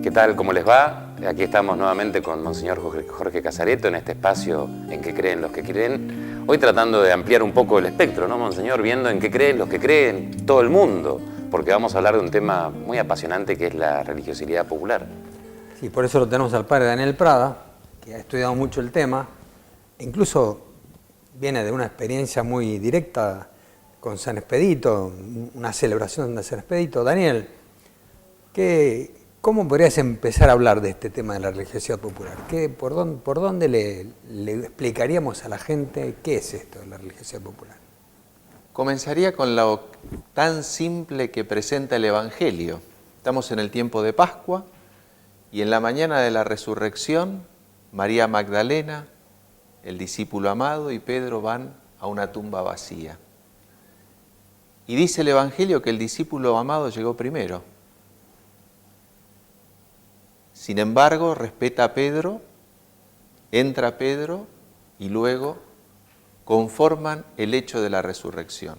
¿Qué tal? ¿Cómo les va? Aquí estamos nuevamente con Monseñor Jorge Casareto en este espacio En qué creen los que creen. Hoy tratando de ampliar un poco el espectro, ¿no, Monseñor? Viendo en qué creen los que creen todo el mundo, porque vamos a hablar de un tema muy apasionante que es la religiosidad popular. Sí, por eso lo tenemos al padre Daniel Prada, que ha estudiado mucho el tema, incluso viene de una experiencia muy directa con San Expedito, una celebración de San Expedito. Daniel, ¿cómo podrías empezar a hablar de este tema de la religiosidad popular? ¿Por dónde le explicaríamos a la gente qué es esto de la religiosidad popular? Comenzaría con lo tan simple que presenta el Evangelio. Estamos en el tiempo de Pascua y en la mañana de la resurrección, María Magdalena, el discípulo amado y Pedro van a una tumba vacía. Y dice el Evangelio que el discípulo amado llegó primero. Sin embargo, respeta a Pedro, entra Pedro y luego conforman el hecho de la resurrección.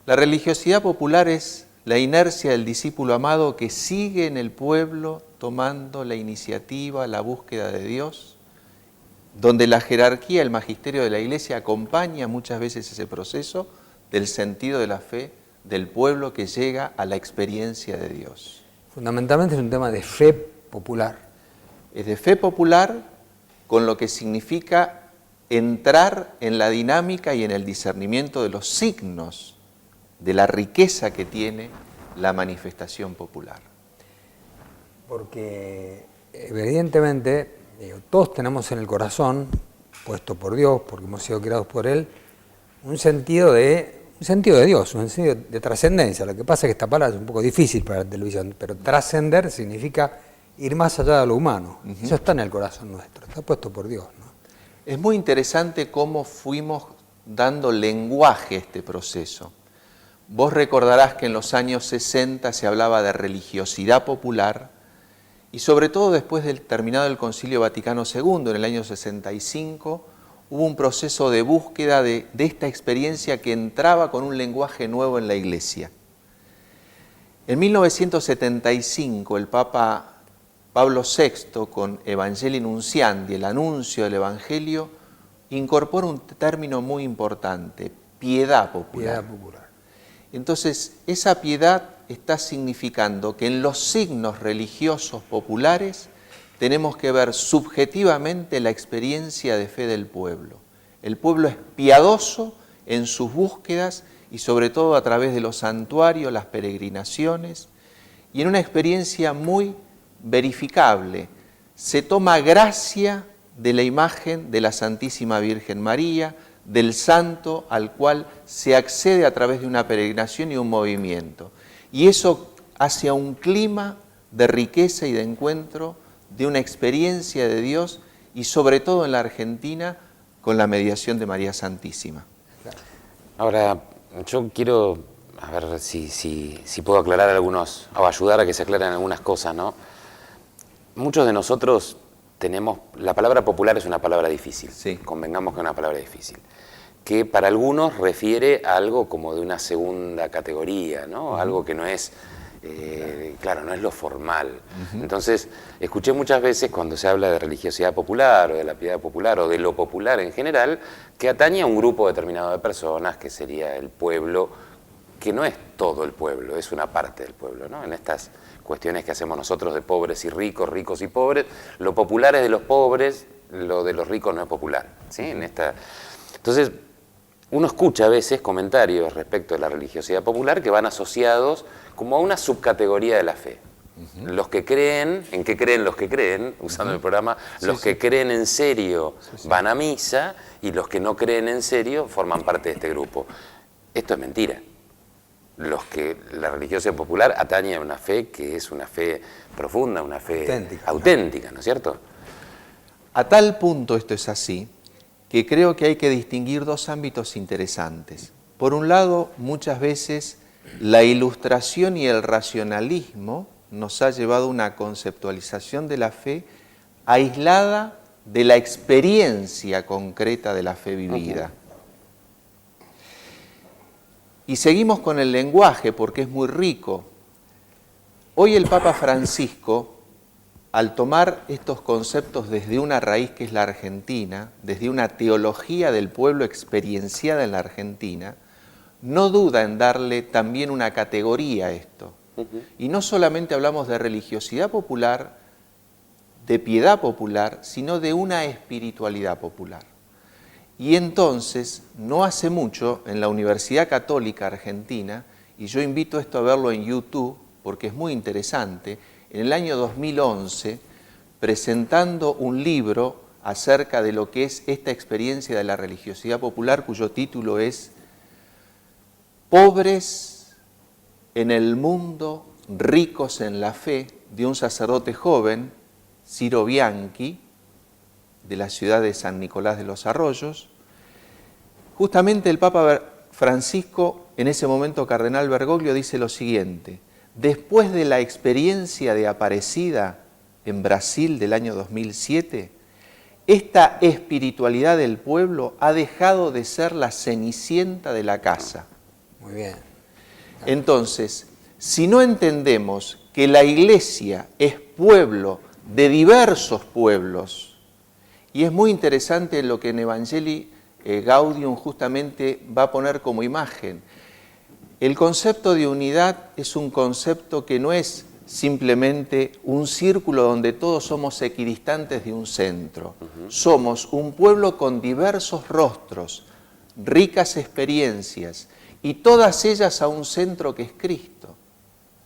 La religiosidad popular es la inercia del discípulo amado que sigue en el pueblo tomando la iniciativa, la búsqueda de Dios, donde la jerarquía, el magisterio de la Iglesia acompaña muchas veces ese proceso del sentido de la fe del pueblo que llega a la experiencia de Dios. Fundamentalmente es un tema de fe popular. Es de fe popular con lo que significa entrar en la dinámica y en el discernimiento de los signos de la riqueza que tiene la manifestación popular. Porque evidentemente todos tenemos en el corazón, puesto por Dios, porque hemos sido creados por Él, un sentido de Dios, un sentido de trascendencia. Lo que pasa es que esta palabra es un poco difícil para la televisión, pero trascender significa ir más allá de lo humano. Eso está en el corazón nuestro, está puesto por Dios, ¿no? Es muy interesante cómo fuimos dando lenguaje a este proceso. Vos recordarás que en los años 60 se hablaba de religiosidad popular y sobre todo después del terminado el Concilio Vaticano II, en el año 65, hubo un proceso de búsqueda de esta experiencia que entraba con un lenguaje nuevo en la Iglesia. En 1975 el Papa Pablo VI, con Evangelii Nunciandi, el anuncio del Evangelio, incorpora un término muy importante, piedad popular. Piedad popular. Entonces, esa piedad está significando que en los signos religiosos populares tenemos que ver subjetivamente la experiencia de fe del pueblo. El pueblo es piadoso en sus búsquedas y sobre todo a través de los santuarios, las peregrinaciones, y en una experiencia muy verificable. Se toma gracia de la imagen de la Santísima Virgen María, del santo al cual se accede a través de una peregrinación y un movimiento. Y eso hace un clima de riqueza y de encuentro, de una experiencia de Dios y sobre todo en la Argentina con la mediación de María Santísima. Ahora, yo quiero a ver si puedo aclarar algunos, o ayudar a que se aclaren algunas cosas, ¿no? Muchos de nosotros tenemos, la palabra popular es una palabra difícil, sí. Convengamos que es una palabra difícil, que para algunos refiere a algo como de una segunda categoría, ¿no? Algo que no es, claro, no es lo formal. Entonces, escuché muchas veces cuando se habla de religiosidad popular o de la piedad popular o de lo popular en general, que atañe a un grupo determinado de personas, que sería el pueblo, que no es todo el pueblo, es una parte del pueblo, ¿no? En estas cuestiones que hacemos nosotros de pobres y ricos, ricos y pobres, lo popular es de los pobres, lo de los ricos no es popular, ¿sí? Entonces, uno escucha a veces comentarios respecto de la religiosidad popular que van asociados como a una subcategoría de la fe. Los que creen, ¿en qué creen los que creen? Usando el programa, los que creen en serio van a misa y los que no creen en serio forman parte de este grupo. Esto es mentira. La religiosidad popular atañe a una fe que es una fe profunda, una fe auténtica, ¿no es cierto? A tal punto esto es así, que creo que hay que distinguir dos ámbitos interesantes. Por un lado, muchas veces la ilustración y el racionalismo nos ha llevado a una conceptualización de la fe aislada de la experiencia concreta de la fe vivida. Y seguimos con el lenguaje porque es muy rico. Hoy el Papa Francisco, al tomar estos conceptos desde una raíz que es la Argentina, desde una teología del pueblo experienciada en la Argentina, no duda en darle también una categoría a esto. Y no solamente hablamos de religiosidad popular, de piedad popular, sino de una espiritualidad popular. Y entonces, no hace mucho, en la Universidad Católica Argentina, y yo invito esto a verlo en YouTube, porque es muy interesante, en el año 2011, presentando un libro acerca de lo que es esta experiencia de la religiosidad popular, cuyo título es Pobres en el mundo, ricos en la fe, de un sacerdote joven, Ciro Bianchi, de la ciudad de San Nicolás de los Arroyos. Justamente el Papa Francisco, en ese momento Cardenal Bergoglio, dice lo siguiente: después de la experiencia de Aparecida en Brasil del año 2007, esta espiritualidad del pueblo ha dejado de ser la cenicienta de la casa. Muy bien. Entonces, si no entendemos que la Iglesia es pueblo de diversos pueblos, y es muy interesante lo que en Evangelii Gaudium justamente va a poner como imagen. El concepto de unidad es un concepto que no es simplemente un círculo donde todos somos equidistantes de un centro. Somos un pueblo con diversos rostros, ricas experiencias, y todas ellas a un centro que es Cristo.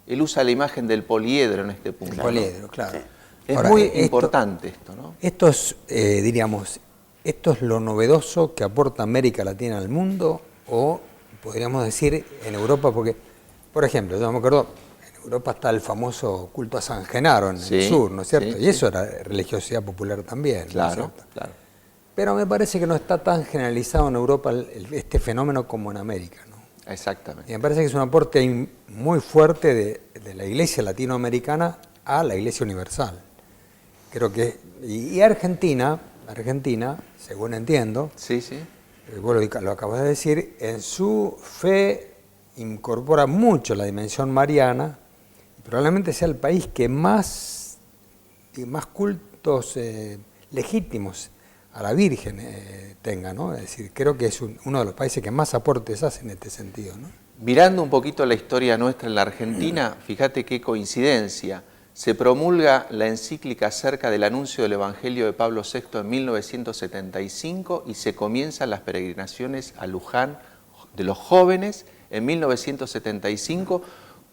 Él usa la imagen del poliedro en este punto. El poliedro, claro. Es Ahora, muy importante esto, ¿no? Esto es, diríamos, esto es lo novedoso que aporta América Latina al mundo, o podríamos decir en Europa, porque, por ejemplo, yo me acuerdo, en Europa está el famoso culto a San Genaro en el sur, ¿no es cierto? Y eso era religiosidad popular también, ¿no es cierto? Claro. Pero me parece que no está tan generalizado en Europa este fenómeno como en América, ¿no? Exactamente. Y me parece que es un aporte muy fuerte de la Iglesia latinoamericana a la Iglesia universal. Creo que, y Argentina, según entiendo, vos lo acabas de decir, en su fe incorpora mucho la dimensión mariana, y probablemente sea el país que más cultos legítimos a la Virgen tenga, ¿no? Es decir, creo que es uno de los países que más aportes hace en este sentido, ¿no? Mirando un poquito la historia nuestra en la Argentina, fíjate qué coincidencia. Se promulga la encíclica acerca del anuncio del Evangelio de Pablo VI en 1975 y se comienzan las peregrinaciones a Luján de los jóvenes en 1975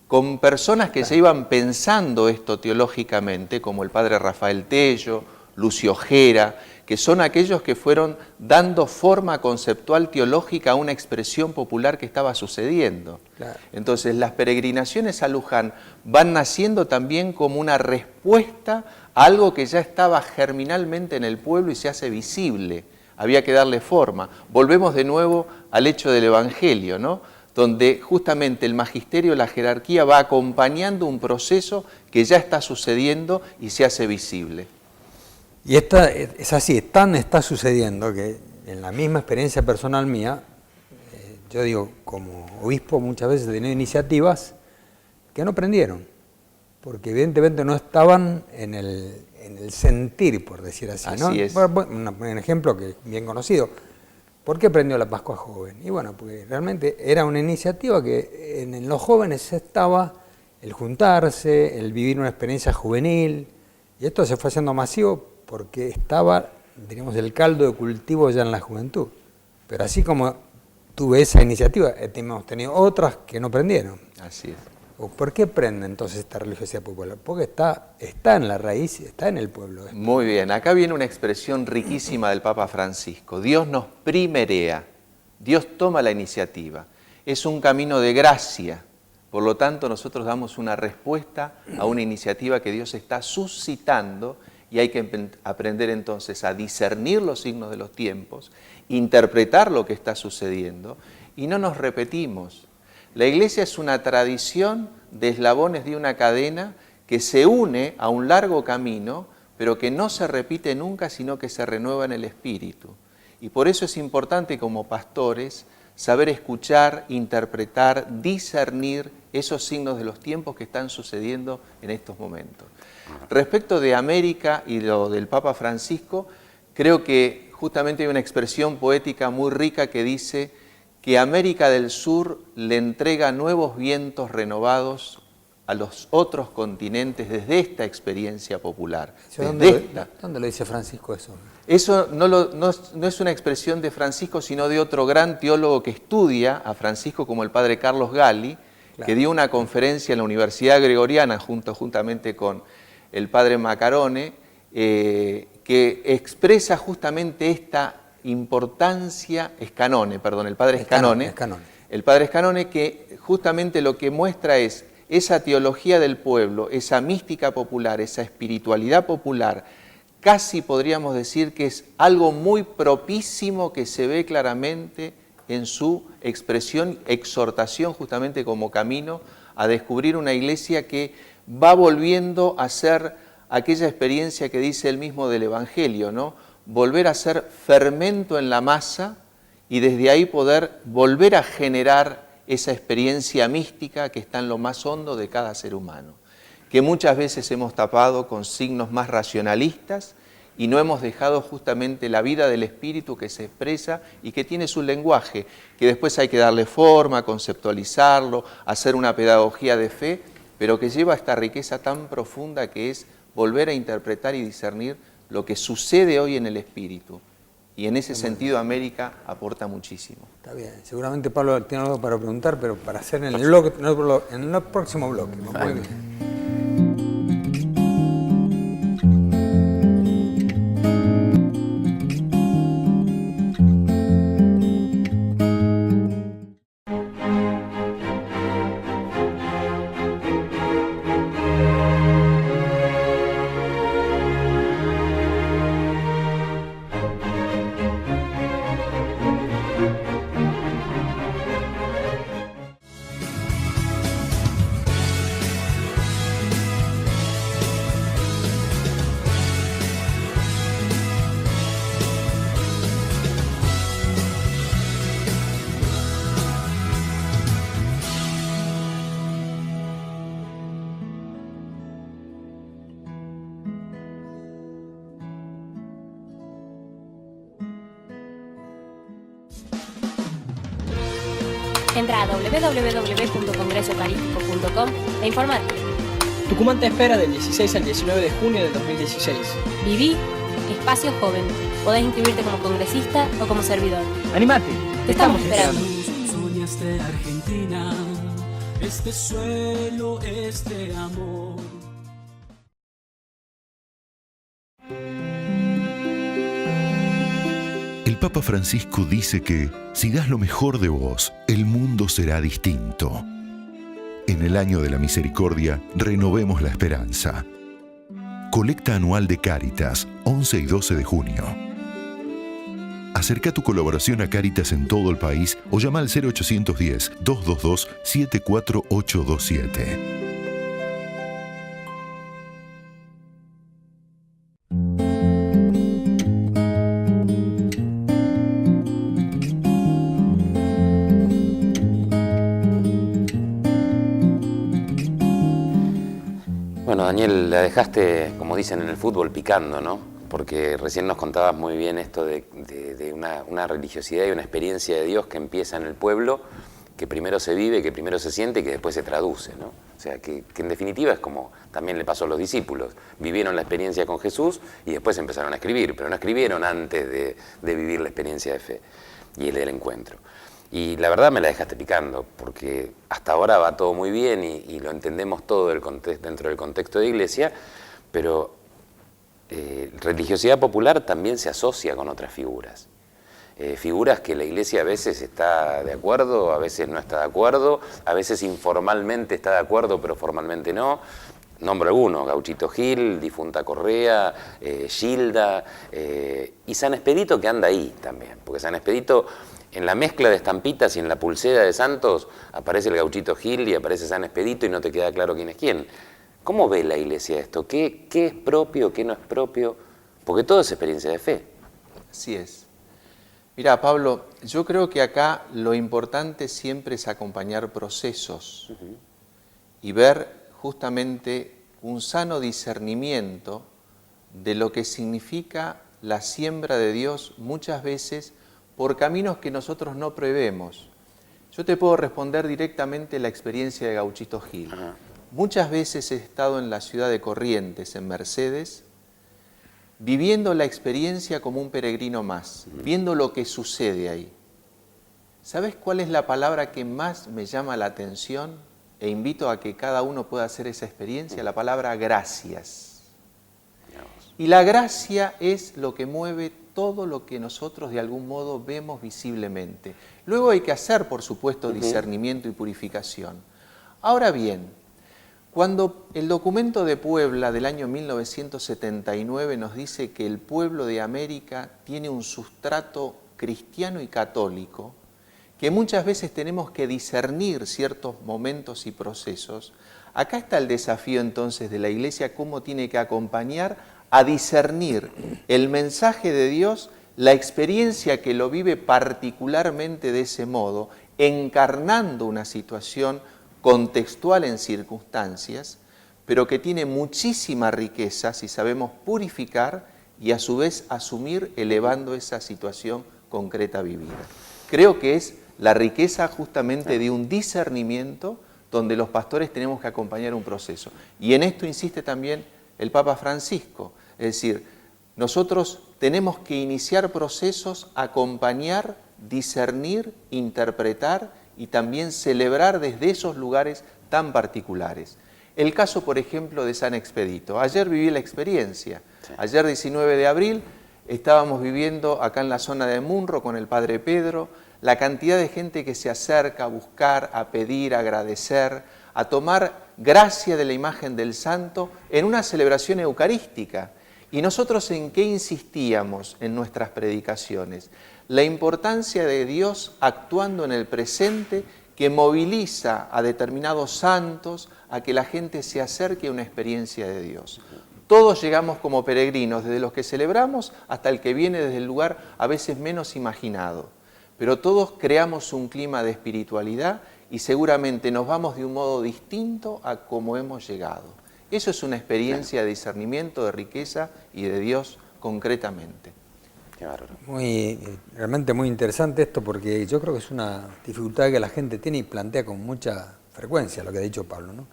con personas que se iban pensando esto teológicamente, como el padre Rafael Tello, Lucio Gera, que son aquellos que fueron dando forma conceptual teológica a una expresión popular que estaba sucediendo. Claro. Entonces, las peregrinaciones a Luján van naciendo también como una respuesta a algo que ya estaba germinalmente en el pueblo y se hace visible. Había que darle forma. Volvemos de nuevo al hecho del Evangelio, ¿no? Donde justamente el magisterio, la jerarquía va acompañando un proceso que ya está sucediendo y se hace visible. Y es así, está sucediendo que en la misma experiencia personal mía, yo digo, como obispo muchas veces he tenido iniciativas que no prendieron, porque evidentemente no estaban en el sentir, por decir así, ¿no? Así es. Un ejemplo que es bien conocido. ¿Por qué prendió la Pascua Joven? Y bueno, porque realmente era una iniciativa que en los jóvenes estaba el juntarse, el vivir una experiencia juvenil, y esto se fue haciendo masivo porque estaba, diríamos, el caldo de cultivo ya en la juventud. Pero así como tuve esa iniciativa, hemos tenido otras que no prendieron. Así es. ¿Por qué prende entonces esta religiosidad popular? Porque está en la raíz, está en el pueblo. Muy bien, acá viene una expresión riquísima del Papa Francisco. Dios nos primerea, Dios toma la iniciativa. Es un camino de gracia. Por lo tanto, nosotros damos una respuesta a una iniciativa que Dios está suscitando y hay que aprender entonces a discernir los signos de los tiempos, interpretar lo que está sucediendo, y no nos repetimos. La Iglesia es una tradición de eslabones de una cadena que se une a un largo camino, pero que no se repite nunca, sino que se renueva en el espíritu. Y por eso es importante como pastores saber escuchar, interpretar, discernir esos signos de los tiempos que están sucediendo en estos momentos. Respecto de América y lo del Papa Francisco, creo que justamente hay una expresión poética muy rica que dice que América del Sur le entrega nuevos vientos renovados a los otros continentes desde esta experiencia popular. ¿Dónde lo dice Francisco eso? Eso no es una expresión de Francisco, sino de otro gran teólogo que estudia a Francisco, como el padre Carlos Gali, claro, que dio una conferencia en la Universidad Gregoriana juntamente con el padre Macarone, que expresa justamente esta importancia, el padre Scanone, el padre Scanone, que justamente lo que muestra es esa teología del pueblo, esa mística popular, esa espiritualidad popular, casi podríamos decir que es algo muy propísimo que se ve claramente en su expresión, exhortación justamente como camino a descubrir una iglesia que va volviendo a ser aquella experiencia que dice él mismo del Evangelio, ¿no? Volver a ser fermento en la masa y desde ahí poder volver a generar esa experiencia mística que está en lo más hondo de cada ser humano, que muchas veces hemos tapado con signos más racionalistas y no hemos dejado justamente la vida del espíritu que se expresa y que tiene su lenguaje, que después hay que darle forma, conceptualizarlo, hacer una pedagogía de fe, pero que lleva esta riqueza tan profunda que es volver a interpretar y discernir lo que sucede hoy en el espíritu. Y en ese sentido América aporta muchísimo. Está bien, seguramente Pablo tiene algo para preguntar, pero para hacer en el próximo bloque. Muy bien. Entra a www.congresoeucarístico.com e informate. Tucumán te espera del 16 al 19 de junio del 2016. Viví Espacio Joven. Podés inscribirte como congresista o como servidor. ¡Animate! Te estamos esperando. Soñaste Argentina, este suelo, este amor. El Papa Francisco dice que, si das lo mejor de vos, el mundo será distinto. En el año de la misericordia, renovemos la esperanza. Colecta anual de Cáritas, 11 y 12 de junio. Acerca tu colaboración a Cáritas en todo el país o llama al 0810-222-74827. Bueno, Daniel, la dejaste, como dicen en el fútbol, picando, ¿no? Porque recién nos contabas muy bien esto de una religiosidad y una experiencia de Dios que empieza en el pueblo, que primero se vive, que primero se siente y que después se traduce, ¿no? O sea, que en definitiva es como también le pasó a los discípulos. Vivieron la experiencia con Jesús y después empezaron a escribir, pero no escribieron antes de vivir la experiencia de fe y del encuentro. Y la verdad me la dejaste picando, porque hasta ahora va todo muy bien y lo entendemos todo dentro del contexto de iglesia, pero religiosidad popular también se asocia con otras figuras. Figuras que la iglesia a veces está de acuerdo, a veces no está de acuerdo, a veces informalmente está de acuerdo, pero formalmente no. Nombro algunos: Gauchito Gil, Difunta Correa, Gilda, y San Expedito, que anda ahí también, porque San Expedito, en la mezcla de estampitas y en la pulsera de santos, aparece el Gauchito Gil y aparece San Expedito y no te queda claro quién es quién. ¿Cómo ve la Iglesia esto? ¿Qué es propio, qué no es propio? Porque todo es experiencia de fe. Así es. Mira, Pablo, yo creo que acá lo importante siempre es acompañar procesos y ver justamente un sano discernimiento de lo que significa la siembra de Dios muchas veces por caminos que nosotros no prevemos. Yo te puedo responder directamente la experiencia de Gauchito Gil. Muchas veces he estado en la ciudad de Corrientes, en Mercedes, viviendo la experiencia como un peregrino más, viendo lo que sucede ahí. ¿Sabes cuál es la palabra que más me llama la atención? E invito a que cada uno pueda hacer esa experiencia, la palabra gracias. Y la gracia es lo que mueve todo lo que nosotros de algún modo vemos visiblemente. Luego hay que hacer, por supuesto, discernimiento y purificación. Ahora bien, cuando el documento de Puebla del año 1979 nos dice que el pueblo de América tiene un sustrato cristiano y católico, que muchas veces tenemos que discernir ciertos momentos y procesos, acá está el desafío entonces de la Iglesia, cómo tiene que acompañar a discernir el mensaje de Dios, la experiencia que lo vive particularmente de ese modo, encarnando una situación contextual en circunstancias, pero que tiene muchísima riqueza si sabemos purificar y a su vez asumir elevando esa situación concreta vivida. Creo que es la riqueza justamente de un discernimiento donde los pastores tenemos que acompañar un proceso. Y en esto insiste también el Papa Francisco, es decir, nosotros tenemos que iniciar procesos, acompañar, discernir, interpretar y también celebrar desde esos lugares tan particulares. El caso, por ejemplo, de San Expedito. Ayer viví la experiencia. Ayer, 19 de abril, estábamos viviendo acá en la zona de Munro con el Padre Pedro, la cantidad de gente que se acerca a buscar, a pedir, a agradecer, a tomar gracia de la imagen del santo en una celebración eucarística. ¿Y nosotros en qué insistíamos en nuestras predicaciones? La importancia de Dios actuando en el presente que moviliza a determinados santos a que la gente se acerque a una experiencia de Dios. Todos llegamos como peregrinos, desde los que celebramos hasta el que viene desde el lugar a veces menos imaginado. Pero todos creamos un clima de espiritualidad y seguramente nos vamos de un modo distinto a como hemos llegado. Eso es una experiencia de discernimiento, de riqueza y de Dios concretamente. Qué bárbaro. Realmente muy interesante esto, porque yo creo que es una dificultad que la gente tiene y plantea con mucha frecuencia, lo que ha dicho Pablo, ¿no?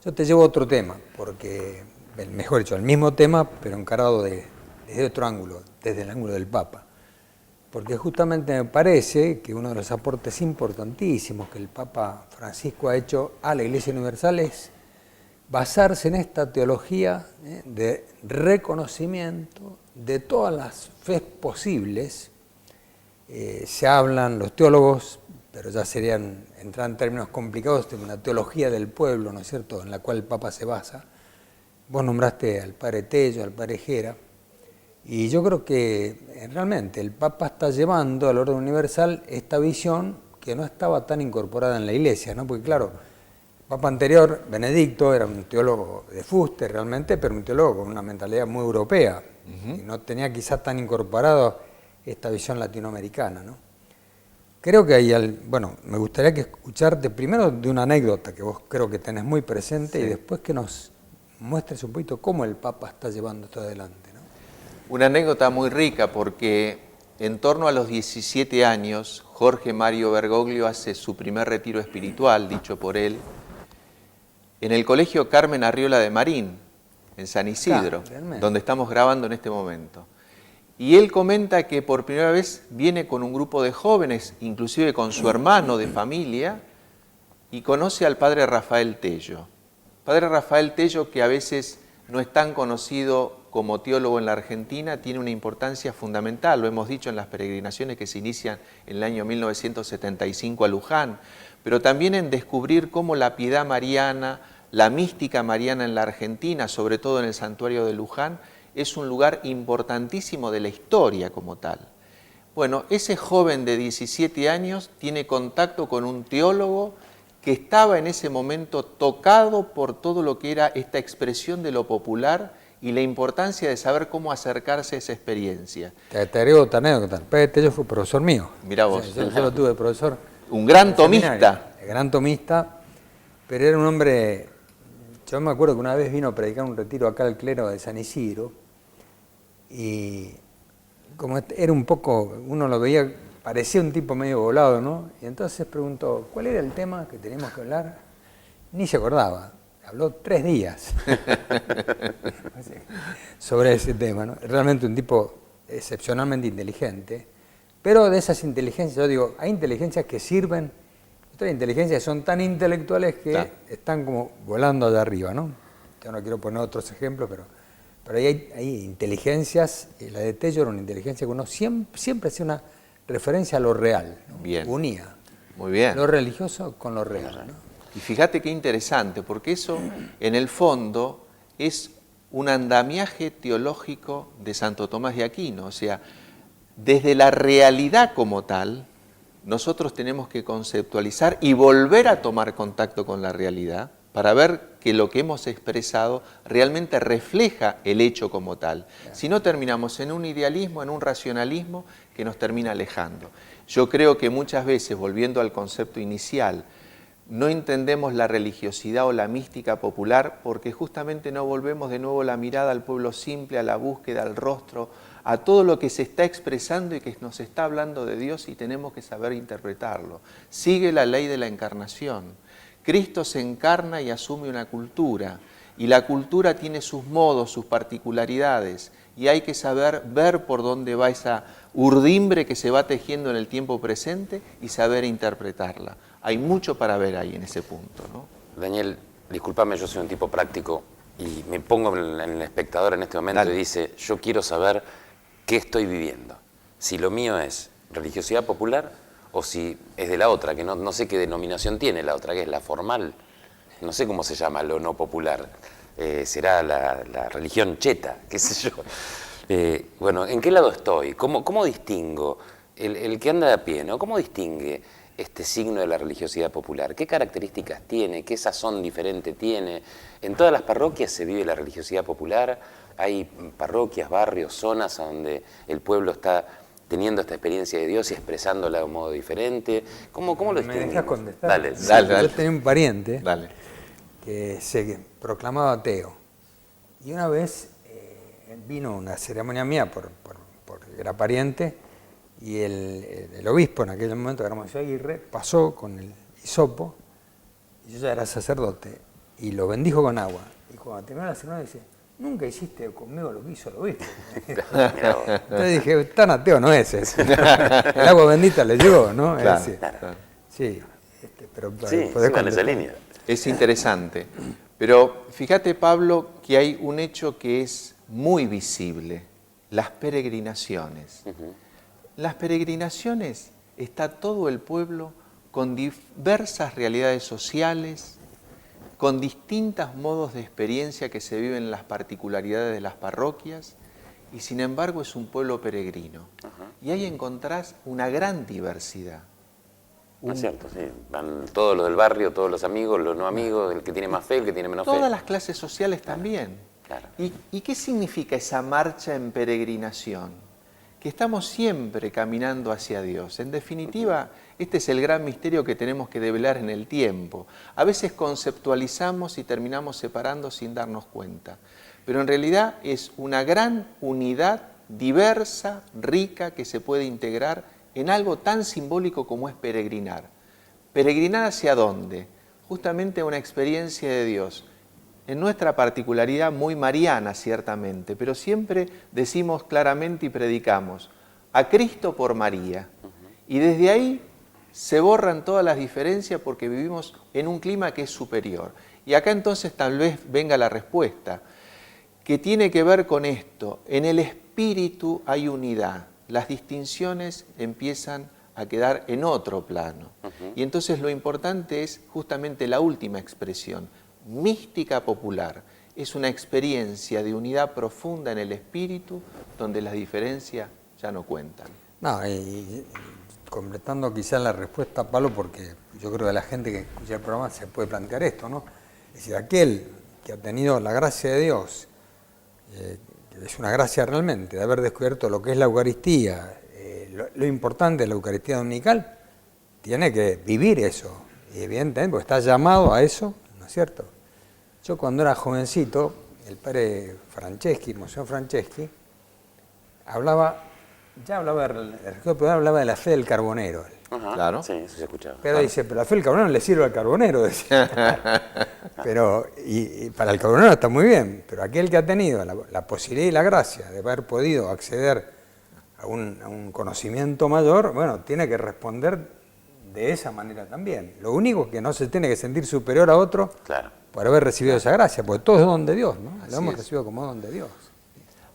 Yo te llevo a otro tema, porque, mejor dicho, el mismo tema, pero encarado desde otro ángulo, desde el ángulo del Papa. Porque justamente me parece que uno de los aportes importantísimos que el Papa Francisco ha hecho a la Iglesia Universal es basarse en esta teología de reconocimiento de todas las fes posibles. Se hablan los teólogos, pero ya serían entrar en términos complicados, de una teología del pueblo, ¿no es cierto?, en la cual el Papa se basa. Vos nombraste al Padre Tello, al Padre Gera, y yo creo que realmente el Papa está llevando al orden universal esta visión que no estaba tan incorporada en la Iglesia, ¿no? Porque claro, el Papa anterior, Benedicto, era un teólogo de fuste realmente, pero un teólogo con una mentalidad muy europea, y no tenía quizás tan incorporado esta visión latinoamericana, ¿no? Creo que hay, me gustaría que escucharte primero de una anécdota que vos creo que tenés muy presente, y después que nos muestres un poquito cómo el Papa está llevando esto adelante, ¿no? Una anécdota muy rica porque en torno a los 17 años, Jorge Mario Bergoglio hace su primer retiro espiritual, dicho por él, en el Colegio Carmen Arriola de Marín, en San Isidro, donde estamos grabando en este momento. Y él comenta que por primera vez viene con un grupo de jóvenes, inclusive con su hermano de familia, y conoce al Padre Rafael Tello. Padre Rafael Tello, que a veces no es tan conocido como teólogo en la Argentina, tiene una importancia fundamental, lo hemos dicho en las peregrinaciones que se inician en el año 1975 a Luján, pero también en descubrir cómo la piedad mariana, la mística mariana en la Argentina, sobre todo en el santuario de Luján, es un lugar importantísimo de la historia como tal. Bueno, ese joven de 17 años tiene contacto con un teólogo que estaba en ese momento tocado por todo lo que era esta expresión de lo popular y la importancia de saber cómo acercarse a esa experiencia. Te agrego otra anécdota. Pérez Tello fue profesor mío. Mirá vos. O sea, yo lo tuve de profesor. Un gran en seminario. tomista. Gran tomista, pero era un hombre... Yo me acuerdo que una vez vino a predicar un retiro acá al clero de San Isidro y como era un poco, uno lo veía, parecía un tipo medio volado, ¿no? Y entonces preguntó, ¿cuál era el tema que teníamos que hablar? Ni se acordaba. Habló 3 días sobre ese tema, ¿no? Realmente un tipo excepcionalmente inteligente, pero de esas inteligencias, yo digo, hay inteligencias que sirven, otras inteligencias que son tan intelectuales que están como volando allá arriba, ¿no? Yo no quiero poner otros ejemplos, pero hay inteligencias, y la de Tello era una inteligencia que uno siempre hacía una referencia a lo real, ¿no? Bien. Unía Muy bien. lo religioso con lo real, ¿no? Y fíjate qué interesante, porque eso en el fondo es un andamiaje teológico de Santo Tomás de Aquino. O sea, desde la realidad como tal, nosotros tenemos que conceptualizar y volver a tomar contacto con la realidad para ver que lo que hemos expresado realmente refleja el hecho como tal. Si no, terminamos en un idealismo, en un racionalismo que nos termina alejando. Yo creo que muchas veces, volviendo al concepto inicial, no entendemos la religiosidad o la mística popular porque justamente no volvemos de nuevo la mirada al pueblo simple, a la búsqueda, al rostro, a todo lo que se está expresando y que nos está hablando de Dios y tenemos que saber interpretarlo. Sigue la ley de la encarnación. Cristo se encarna y asume una cultura y la cultura tiene sus modos, sus particularidades y hay que saber ver por dónde va esa urdimbre que se va tejiendo en el tiempo presente y saber interpretarla. Hay mucho para ver ahí en ese punto, ¿no? Daniel, discúlpame, yo soy un tipo práctico y me pongo en el espectador en este momento. Dale. Y dice, yo quiero saber qué estoy viviendo. Si lo mío es religiosidad popular o si es de la otra, que no sé qué denominación tiene la otra, que es la formal. No sé cómo se llama lo no popular. Será la religión cheta, qué sé yo. Bueno, ¿en qué lado estoy? ¿Cómo distingo? El que anda de a pie, ¿no? ¿Cómo distingue este signo de la religiosidad popular? ¿Qué características tiene? ¿Qué sazón diferente tiene? En todas las parroquias se vive la religiosidad popular. Hay parroquias, barrios, zonas donde el pueblo está teniendo esta experiencia de Dios y expresándola de un modo diferente. ¿Cómo lo distinguimos? ¿Me dejas contestar? Dale. Yo tenía un pariente que se proclamaba ateo. Y una vez vino una ceremonia mía porque era pariente, y el obispo en aquel momento, Hermosio Aguirre, pasó con el hisopo, y yo ya era sacerdote, y lo bendijo con agua. Y cuando terminó la ceremonia dice, nunca hiciste conmigo lo que hizo el obispo. Entonces dije, tan ateo no es ese. El agua bendita le llegó, ¿no? Claro, sí, pero sí, en esa línea. Es interesante. Pero fíjate, Pablo, que hay un hecho que es muy visible, las peregrinaciones. Las peregrinaciones está todo el pueblo con diversas realidades sociales, con distintos modos de experiencia que se viven en las particularidades de las parroquias, y sin embargo es un pueblo peregrino. Y ahí encontrás una gran diversidad. Es cierto, sí. Van todos los del barrio, todos los amigos, los no amigos, el que tiene más fe, el que tiene menos fe. Todas las clases sociales también. Claro. ¿Y qué significa esa marcha en peregrinación? Que estamos siempre caminando hacia Dios. En definitiva, este es el gran misterio que tenemos que develar en el tiempo. A veces conceptualizamos y terminamos separando sin darnos cuenta. Pero en realidad es una gran unidad diversa, rica, que se puede integrar en algo tan simbólico como es peregrinar. ¿Peregrinar hacia dónde? Justamente a una experiencia de Dios. En nuestra particularidad muy mariana, ciertamente, pero siempre decimos claramente y predicamos a Cristo por María. Y desde ahí se borran todas las diferencias porque vivimos en un clima que es superior. Y acá entonces tal vez venga la respuesta, que tiene que ver con esto. En el espíritu hay unidad. Las distinciones empiezan a quedar en otro plano. Y entonces lo importante es justamente la última expresión, mística popular, es una experiencia de unidad profunda en el espíritu donde las diferencias ya no cuentan. No, y completando quizás la respuesta, Pablo, porque yo creo que la gente que escucha el programa se puede plantear esto, ¿no? Es decir, aquel que ha tenido la gracia de Dios, que es una gracia realmente, de haber descubierto lo que es la Eucaristía, lo importante de la Eucaristía dominical, tiene que vivir eso, y evidentemente, porque está llamado a eso, ¿no es cierto? Yo cuando era jovencito, el padre Franceschi, Monseñor Franceschi, hablaba de la fe del carbonero. Ajá, Claro. Sí, eso se escuchaba. Pero dice, pero la fe del carbonero le sirve al carbonero, decía. Pero, y para el carbonero está muy bien, pero aquel que ha tenido la posibilidad y la gracia de haber podido acceder a un conocimiento mayor, bueno, tiene que responder de esa manera también. Lo único que no se tiene que sentir superior a otro Claro. por haber recibido esa gracia, porque todo es don de Dios, ¿no? Así Lo hemos es. recibido como don de Dios.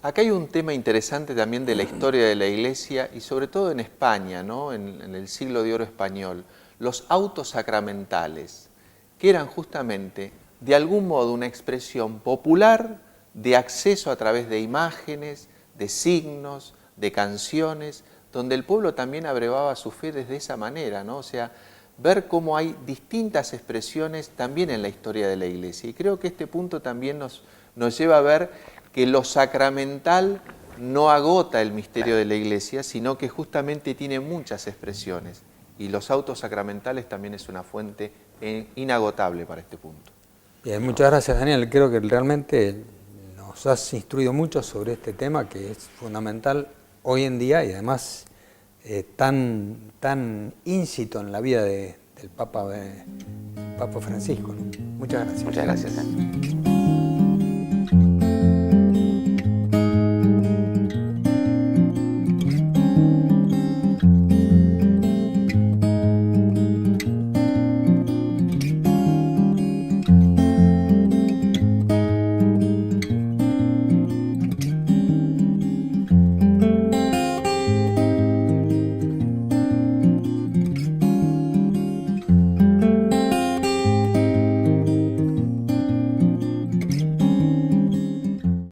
Acá hay un tema interesante también de la historia de la Iglesia y sobre todo en España, ¿no? En el siglo de oro español, los autos sacramentales, que eran justamente de algún modo una expresión popular de acceso a través de imágenes, de signos, de canciones, donde el pueblo también abrevaba su fe desde esa manera, ¿no? O sea, ver cómo hay distintas expresiones también en la historia de la Iglesia. Y creo que este punto también nos lleva a ver que lo sacramental no agota el misterio de la Iglesia, sino que justamente tiene muchas expresiones. Y los autos sacramentales también es una fuente inagotable para este punto. Bien, muchas gracias, Daniel. Creo que realmente nos has instruido mucho sobre este tema que es fundamental hoy en día y además tan íncito en la vida del Papa Francisco, ¿no? Muchas gracias. Muchas gracias.